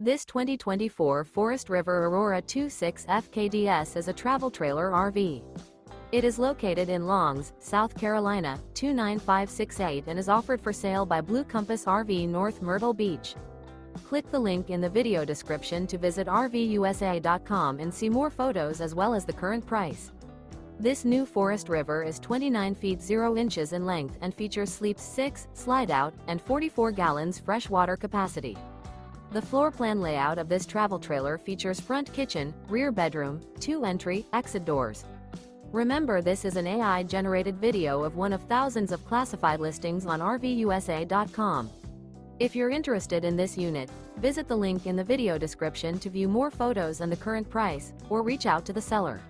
This 2024 Forest River Aurora 26 FKDS is a travel trailer RV. It is located in Longs, South Carolina, 29568 and is offered for sale by Blue Compass RV North Myrtle Beach. Click the link in the video description to visit RVUSA.com and see more photos as well as the current price. This new Forest River is 29 feet 0 inches in length and features sleeps 6, slide-out, and 44 gallons fresh water capacity. The floor plan layout of this travel trailer features front kitchen, rear bedroom, 2 entry, exit doors. Remember, this is an AI-generated video of one of thousands of classified listings on RVUSA.com. If you're interested in this unit, visit the link in the video description to view more photos and the current price, or reach out to the seller.